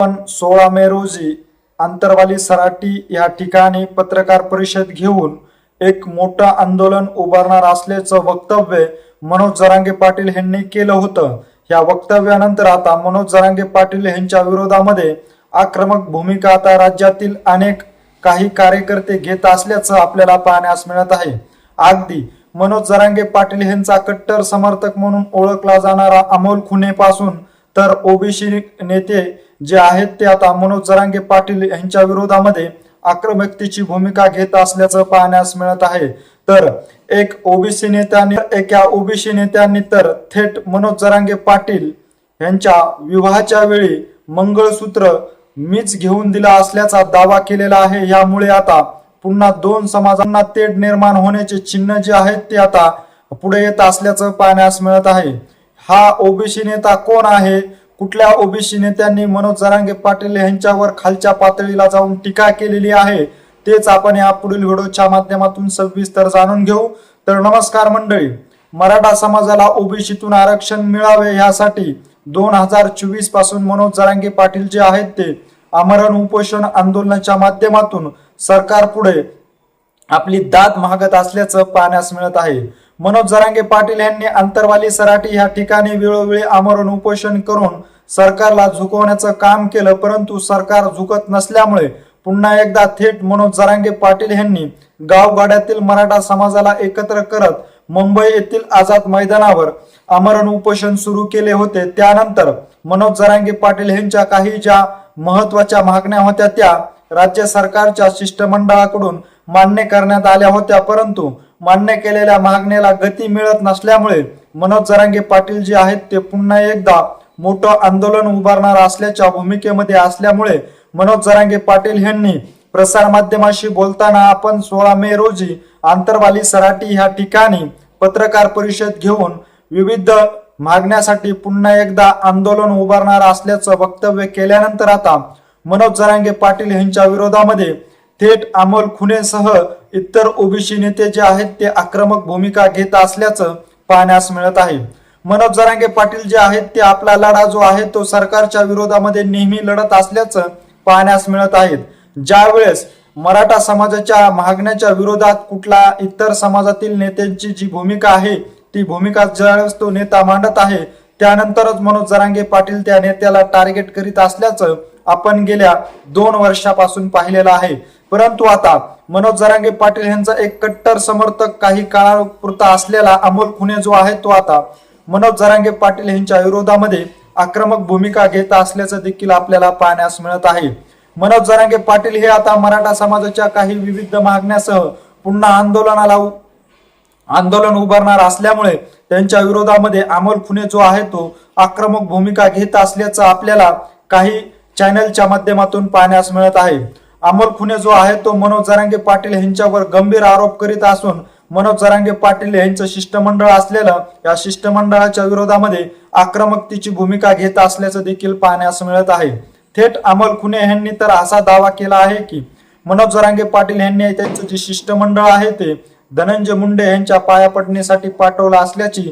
16 मे रोजी आंतरवाली सराटी या ठिकाणी पत्रकार परिषद घेऊन एक मोठं आंदोलन उभारणार असल्याचं वक्तव्य मनोज जरांगे पाटील यांनी केलं होतं। या वक्तव्यानंतर आता मनोज जरांगे पाटील यांच्या विरोधामध्ये आक्रमक भूमिका आता राज्यातील अनेक काही कार्यकर्ते घेत असल्याचं आपल्याला पाहण्यास मिळत आहे। अगदी मनोज जरांगे पाटील यांचा कट्टर समर्थक म्हणून ओळखला जाणारा अमोल खुने पासून तर ओबीसी नेते जे आहेत ते आता मनोज जरांगे पाटील यांच्या विरोधामध्ये आक्रमकतेची भूमिका घेत असल्याचं पाहण्यास मिळत आहे। तर एका ओबीसी नेत्यांनी तर थेट मनोज जरांगे पाटील यांच्या विवाहाच्या वेळी मंगळसूत्र मीच घेऊन दिला असल्याचा दावा केलेला आहे। यामुळे आता पुन्हा दोन समाजांना तेढ निर्माण होण्याचे चिन्ह जे आहेत ते आता पुढे येत असल्याचं पाहण्यास मिळत आहे। हा ओबीसी नेता कोण आहे, कुठल्या ओबीसी नेत्यांनी मनोज जरांगे पाटील यांच्यावर खालच्या पातळीला जाऊन टीका केलेली आहे, तेच आपण या पुढील व्हिडिओच्या माध्यमातून सविस्तर जाणून घेऊ। तर नमस्कार मंडळी, मराठा समाजाला ओबीसीतून आरक्षण मिळावे यासाठी 2024 पासून मनोज जरांगे पाटील जे आहेत ते आमरण उपोषण आंदोलनाच्या माध्यमातून सरकार पुढे आपली दाद मागत असल्याचं पाहण्यास मिळत आहे। मनोज जरांगे पाटील यांनी आंतरवाली सराटी या ठिकाणी वेळोवेळी आमरण उपोषण करून सरकारला झुकवण्याचं काम केलं, परंतु सरकार झुकत नसल्यामुळे पुन्हा एकदा थेट मनोज जरांगे पाटील यांनी गावगाड्यातील मराठा समाजाला एकत्र करत मुंबई येथील आझाद मैदानावर आमरण उपोषण सुरू केले होते। त्यानंतर मनोज जरांगे पाटील यांच्या काही ज्या महत्वाच्या मागण्या होत्या त्या राज्य सरकारच्या शिष्टमंडळाकडून मान्य करण्यात आल्या होत्या, परंतु मान्य केलेल्या मागण्याला गती मिळत नसल्यामुळे मनोज जरांगे पाटील जे आहेत ते पुन्हा एकदा मोठं आंदोलन उभारणार असल्याच्या भूमिकेमध्ये असल्यामुळे मनोज जरांगे पाटील यांनी प्रसार माध्यमाशी बोलताना आपण 16 मे रोजी आंतरवाली सराटी या ठिकाणी पत्रकार परिषद घेऊन विविध मागण्यासाठी पुन्हा एकदा आंदोलन उभारणार असल्याचं वक्तव्य केल्यानंतर आता मनोज जरांगे पाटील यांच्या विरोधामध्ये थेट अमोल खुनेसह इतर ओबीसी नेते जे आहेत ते आक्रमक भूमिका घेत असल्याचं पाहण्यास मिळत आहे। मनोज जरांगे पाटील जे आहेत ते आपला लढा जो आहे तो सरकारच्या विरोधामध्ये नेहमी लढत असल्याचं पाहण्यास मिळत आहेत। ज्या वेळेस मराठा समाजाच्या मागण्याच्या विरोधात कुठला इतर समाजातील नेत्यांची जी भूमिका आहे ती भूमिका ज्यावेळेस तो नेता मांडत आहे त्यानंतरच मनोज जरांगे पाटील त्या नेत्याला टार्गेट करीत असल्याचं आपण गेल्या 2 वर्षापासून पाहिलेलं आहे। परंतु आता मनोज जरांगे पाटील यांचा एक कट्टर समर्थक काही काळापुरता असलेला अमोल खुने जो आहे तो आता मनोज जरांगे पाटील यांच्या विरोधामध्ये आक्रमक भूमिका घेत असल्याचं देखील आपल्याला पाहण्यास मिळत आहे। मनोज जरांगे पाटील हे आता मराठा समाजाच्या काही विविध मागण्यासह पुन्हा आंदोलन उभारणार असल्यामुळे त्यांच्या विरोधामध्ये अमोल खुने जो आहे तो आक्रमक भूमिका घेत असल्याचं आपल्याला काही चॅनलच्या माध्यमातून पाहण्यास मिळत आहे। अमोल खुने जो आहे तो मनोज जरांगे पाटील यांच्यावर गंभीर आरोप करीत असून मनोज जरांगे पाटील यांचं शिष्टमंडळ असलेलं या शिष्टमंडळाच्या विरोधामध्ये आक्रमकतेची भूमिका घेत असल्याचं देखील पाहण्यास मिळत आहे। थेट अमोल खुने यांनी तर असा दावा केला आहे की मनोज जरांगे पाटील यांनी त्यांचं जे शिष्टमंडळ आहे ते धनंजय मुंडे यांच्या पायापडणीसाठी पाठवलं असल्याची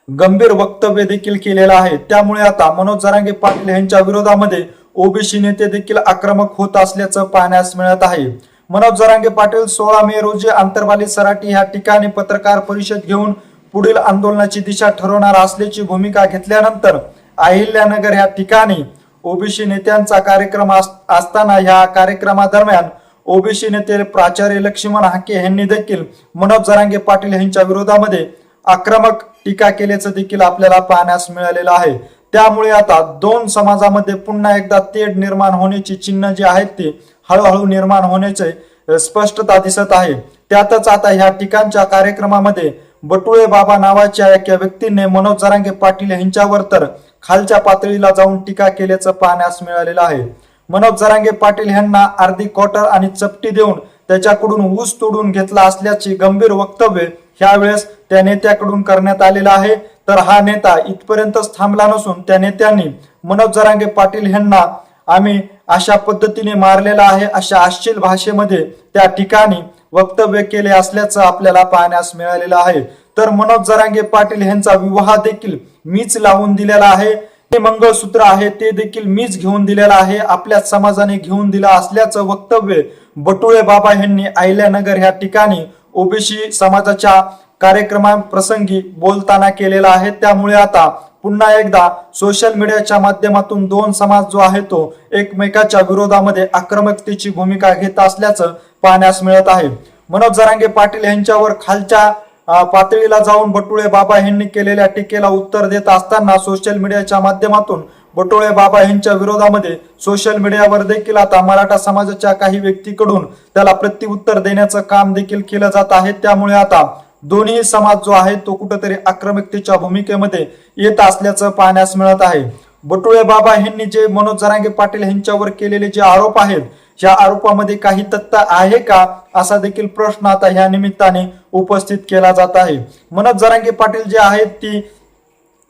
गंभीर वक्तव्य देखील केलेलं आहे। त्यामुळे आता मनोज जरांगे पाटील यांच्या विरोधामध्ये ओबीसी नेते देखील आक्रमक होत असल्याचं पाहण्यास मिळत आहे। मनोज जरांगे पाटील 16 मे रोजी आंतरवाली सराटी या ठिकाणी पत्रकार परिषद घेऊन पुढील आंदोलनाची दिशा ठरवणार असल्याची भूमिका घेतल्यानंतर अहिल्यानगर या ठिकाणी ओबीसी नेत्यांचा कार्यक्रम असताना या कार्यक्रमादरम्यान ओबीसी नेते प्राचार्य लक्ष्मण हाके यांनी देखील मनोज जरांगे पाटील यांच्या विरोधामध्ये आक्रमक टीका केल्याचं देखील आपल्याला पाहण्यास मिळालेलं आहे। त्यामुळे आता दोन समाजामध्ये पुन्हा एकदा तेढ निर्माण होण्याची चिन्ह जे आहेत ते हळूहळू निर्माण होण्याचे स्पष्टता दिसत आहे। त्यातच आता ह्या ठिकाणच्या कार्यक्रमामध्ये बटुळे बाबा नावाच्या एका व्यक्तीने मनोज जरांगे पाटील यांच्यावर तर खालच्या पातळीला जाऊन टीका केल्याचं पाहण्यास मिळालेलं आहे। मनोज जरांगे पाटील यांना अर्धी क्वार्टर आणि चपटी देऊन त्याच्याकडून ऊस तोडून घेतला असल्याची गंभीर वक्तव्य यावेळेस त्या नेत्याकडून करण्यात आलेला आहे। तर हा नेता इथपर्यंतच थांबला नसून त्या नेत्यांनी मनोज जरांगे पाटील यांना आम्ही अशा पद्धतीने मारलेला आहे अशा अश्लील भाषेमध्ये त्या ठिकाणी वक्तव्य केले असल्याचं आपल्याला पाहण्यास मिळालेलं आहे। तर मनोज जरांगे पाटील यांचा विवाह देखील मीच लावून दिलेला आहे ते मंगळसूत्र आहे ते देखील मीच घेऊन दिलेलं आहे, आपल्याच समाजाने घेऊन दिलं असल्याचं वक्तव्य बटुळे बाबा यांनी अहिल्यानगर ह्या ठिकाणी ओबीसी समाजाच्या कार्यक्रमाप्रसंगी बोलताना केलेला आहे। त्यामुळे आता पुन्हा एकदा सोशल मीडियाच्या माध्यमातून दोन समाज जो आहे तो एकमेकाच्या विरोधामध्ये आक्रमकतेची भूमिका घेत असल्याचं पाहण्यास मिळत आहे। मनोज जरांगे पाटील यांच्यावर खालच्या पातळीला जाऊन बटुळे बाबा यांनी केलेल्या टीकेला उत्तर देत असताना सोशल मीडियाच्या माध्यमातून बटुळे बाबा यांच्या विरोधामध्ये सोशल मीडियावर देखील आता मराठा समाजाच्या काही व्यक्तीकडून त्याला प्रत्युत्तर देण्याचं काम देखील केलं जात आहे। त्यामुळे आता दोन्ही समाज जो आहे तो कुठेतरी आक्रमकतेच्या भूमिकेमध्ये येत असल्याचं पाहण्यास मिळत आहे। बटुळे बाबा यांनी जे मनोज जरांगे पाटील यांच्यावर केलेले जे आरोप आहेत या आरोपामध्ये काही तथ्य आहे का असा देखील प्रश्न आता ह्या निमित्ताने उपस्थित केला जात आहे। मनोज जरांगे पाटील जे आहेत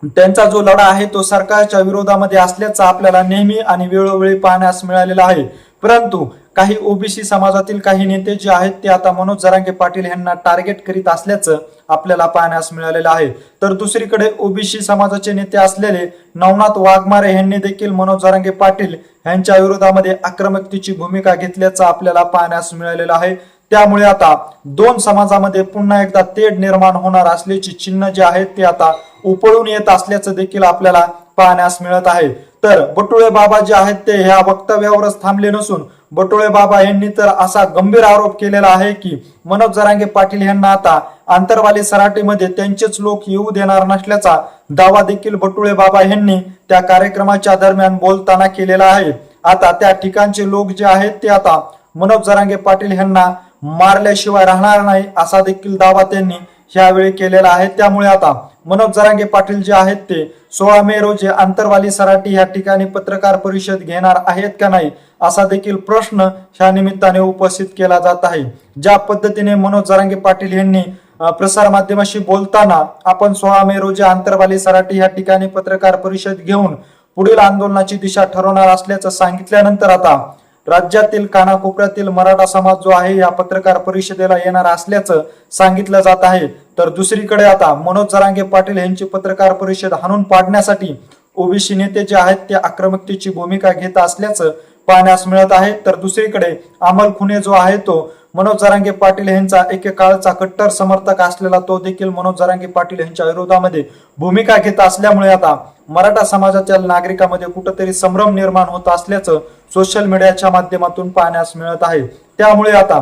त्यांचा जो लढा आहे तो सरकारच्या विरोधामध्ये असल्याचा आपल्याला नेहमी आणि वेळोवेळी पाहण्यास मिळालेला आहे। परंतु काही ओबीसी समाजातील काही नेते जे आहेत ते आता मनोज जरांगे पाटील यांना टार्गेट करीत असल्याचं आपल्याला पाहण्यास मिळालेलं आहे। तर दुसरीकडे ओबीसी समाजाचे नेते असलेले नवनाथ वाघमारे यांनी देखील मनोज जरांगे पाटील यांच्या विरोधामध्ये आक्रमकतेची भूमिका घेतल्याचं आपल्याला पाहण्यास मिळालेलं आहे। त्यामुळे आता दोन समाजामध्ये पुन्हा एकदा तेढ निर्माण होणार असल्याची चिन्ह जे आहेत ते आता उपळून येत असल्याचं देखील आपल्याला पाहण्यास मिळत आहे। तर बटुळे बाबा जे आहेत ते ह्या वक्तव्यावरच थांबले नसून बटुळे बाबा यांनी तर असा गंभीर आरोप केलेला आहे की मनोज जरांगे पाटील यांना आता आंतरवाली सराटीमध्ये त्यांचेच लोक येऊ देणार नसल्याचा दावा देखील बटुळे बाबा यांनी त्या कार्यक्रमाच्या दरम्यान बोलताना केलेला आहे। आता त्या ठिकाणचे लोक जे आहेत ते आता मनोज जरांगे पाटील यांना मारल्याशिवाय राहणार नाही असा देखील दावा त्यांनी यावेळी केलेला आहे। त्यामुळे आता मनोज जरांगे पाटील जे आहेत ते 16 मे रोजी आंतरवाली सराटी या ठिकाणी पत्रकार परिषद घेणार आहेत का नाही असा देखील प्रश्न ह्या निमित्ताने उपस्थित केला जात आहे। ज्या पद्धतीने मनोज जरांगे पाटील यांनी प्रसार माध्यमाशी बोलताना आपण 16 मे रोजी आंतरवाली सराटी या ठिकाणी पत्रकार परिषद घेऊन पुढील आंदोलनाची दिशा ठरवणार असल्याचं सांगितल्यानंतर आता राज्यातील कानाकोपऱ्यातील मराठा समाज जो आहे या पत्रकार परिषदेला येणार असल्याचं सांगितलं जात आहे। तर दुसरीकडे आता मनोज जरांगे पाटील यांची पत्रकार परिषद हाणून पाडण्यासाठी ओबीसी नेते जे आहेत ते आक्रमकतेची भूमिका घेत असल्याचं पाहण्यास मिळत आहे। तर दुसरीकडे अमल खुने जो आहे तो मनोज जरांगे पाटील यांचा एकेकाळचा कट्टर समर्थक असलेला तो देखील मनोज जरांगे पाटील यांच्या विरोधामध्ये भूमिका घेत असल्यामुळे आता मराठा समाजातील नागरिकांमध्ये कुठेतरी संभ्रम निर्माण होत असल्याचं सोशल मीडियाच्या माध्यमातून पाहण्यास मिळत आहे। त्यामुळे आता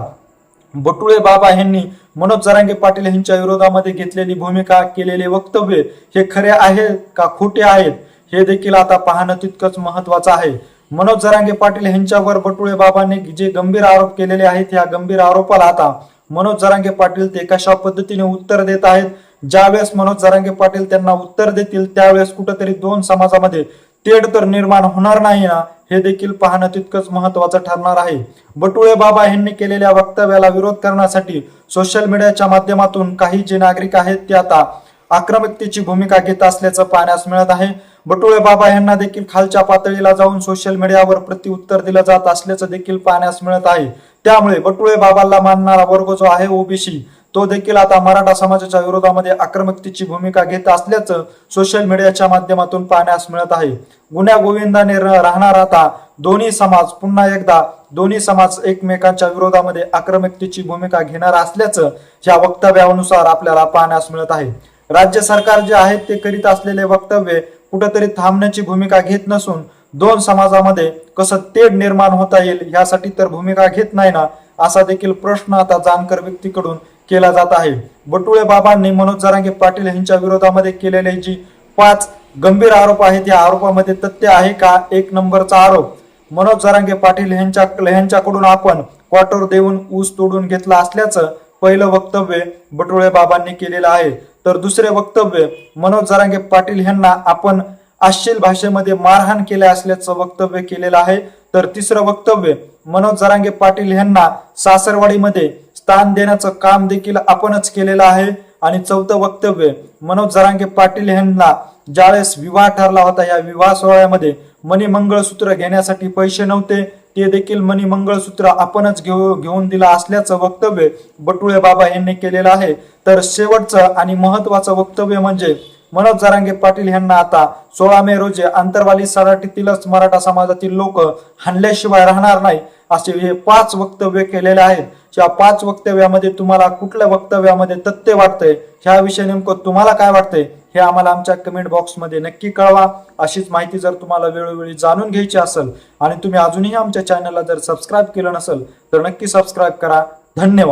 बटुळे बाबा यांनी मनोज जरांगे पाटील यांच्या विरोधामध्ये घेतलेली भूमिका केलेले वक्तव्य हे खरे आहेत का खोटे आहेत हे देखील आता पाहणं तितकंच महत्वाचं आहे। मनोज जरांगे पाटील यांच्यावर बटुळे बाबांनी जे गंभीर आरोप केलेले आहेत या गंभीर आरोपाला आता मनोज जरांगे पाटील ते कशा पद्धतीने उत्तर देत आहेत, ज्यावेळेस मनोज जरांगे पाटील त्यांना उत्तर देतील त्यावेळेस कुठेतरी दोन समाजामध्ये तेढ तर निर्माण होणार नाही ना हे देखील पाहणं तितकंच महत्वाचं ठरणार आहे। बटुळे बाबा यांनी केलेल्या वक्तव्याला विरोध करण्यासाठी सोशल मीडियाच्या माध्यमातून काही जे नागरिक आहेत ते आता आक्रमकतेची भूमिका घेत असल्याचं पाहण्यास मिळत आहे। बटुळे बाबा यांना देखील खालच्या पातळीला जाऊन सोशल मीडियावर प्रत्युत्तर दिलं जात असल्याचं देखील पाहण्यास मिळत आहे। त्यामुळे बटुळे बाबांना मानणारा वर्ग जो आहे ओबीसी तो देखील आता मराठा समाजाच्या विरोधामध्ये आक्रमकतेची भूमिका घेत असल्याचं सोशल मीडियाच्या माध्यमातून पाहण्यास मिळत आहे। गुन्ह्या गोविंदाने राहणार आता दोन्ही समाज पुन्हा एकदा दोन्ही समाज एकमेकांच्या विरोधामध्ये आक्रमकतेची भूमिका घेणार असल्याचं या वक्तव्यानुसार आपल्याला पाहण्यास मिळत आहे। राज्य सरकार जे आहे ते करीत असलेले वक्तव्य कुठेतरी थांबण्याची भूमिका घेत नसून दोन समाजामध्ये कसं तेढ निर्माण होता येईल यासाठी तर भूमिका घेत नाही ना असा देखील प्रश्न आता जाणकार व्यक्तीकडून केला जात आहे। बटुळे बाबांनी मनोज जरांगे पाटील यांच्या विरोधामध्ये केलेले जी 5 गंभीर आरोप आहेत या आरोपामध्ये तथ्य आहे का? 1 नंबरचा आरोप मनोज जरांगे पाटील यांच्याकडून आपण क्वार्टर देऊन ऊस तोडून घेतला असल्याचं पहिलं वक्तव्य बटुळे बाबांनी केलेलं आहे। तर दुसरे वक्तव्य मनोज जरांगे पाटील यांना आपण अश्लील भाषेमध्ये मारहाण केले असल्याचं वक्तव्य केलेलं आहे। तर तिसरं वक्तव्य मनोज जरांगे पाटील यांना सासरवाडीमध्ये स्थान देण्याचं काम देखील आपणच केलेलं आहे। आणि चौथं वक्तव्य मनोज जरांगे पाटील यांना ज्यावेळेस विवाह ठरला होता या विवाह सोहळ्यामध्ये मणी मंगळसूत्र घेण्यासाठी पैसे नव्हते ते देखील मणी मंगळसूत्र आपणच घेऊन दिला असल्याचं वक्तव्य बटुळे बाबा यांनी केलेलं आहे। तर शेवटचं आणि महत्वाचं वक्तव्य म्हणजे मनोज जरांगे पाटील यांना आता 16 मे रोजी आंतरवाली सराटीतीलच मराठा समाजातील लोक हाणल्याशिवाय राहणार नाही असे हे 5 वक्तव्य केलेले आहेत. या 5 वक्तव्यामध्ये तुम्हाला कुठल्या वक्तव्यामध्ये तथ्य वाटतंय, ह्याविषयी नेमकं तुम्हाला काय वाटतंय हे आम्हाला आमच्या कमेंट बॉक्समध्ये नक्की कळवा. अशीच माहिती जर तुम्हाला वेळोवेळी जाणून घ्यायची असेल आणि तुम्ही अजूनही आमच्या चॅनलला जर सबस्क्राईब केलं नसेल तर नक्की सबस्क्राईब करा. धन्यवाद.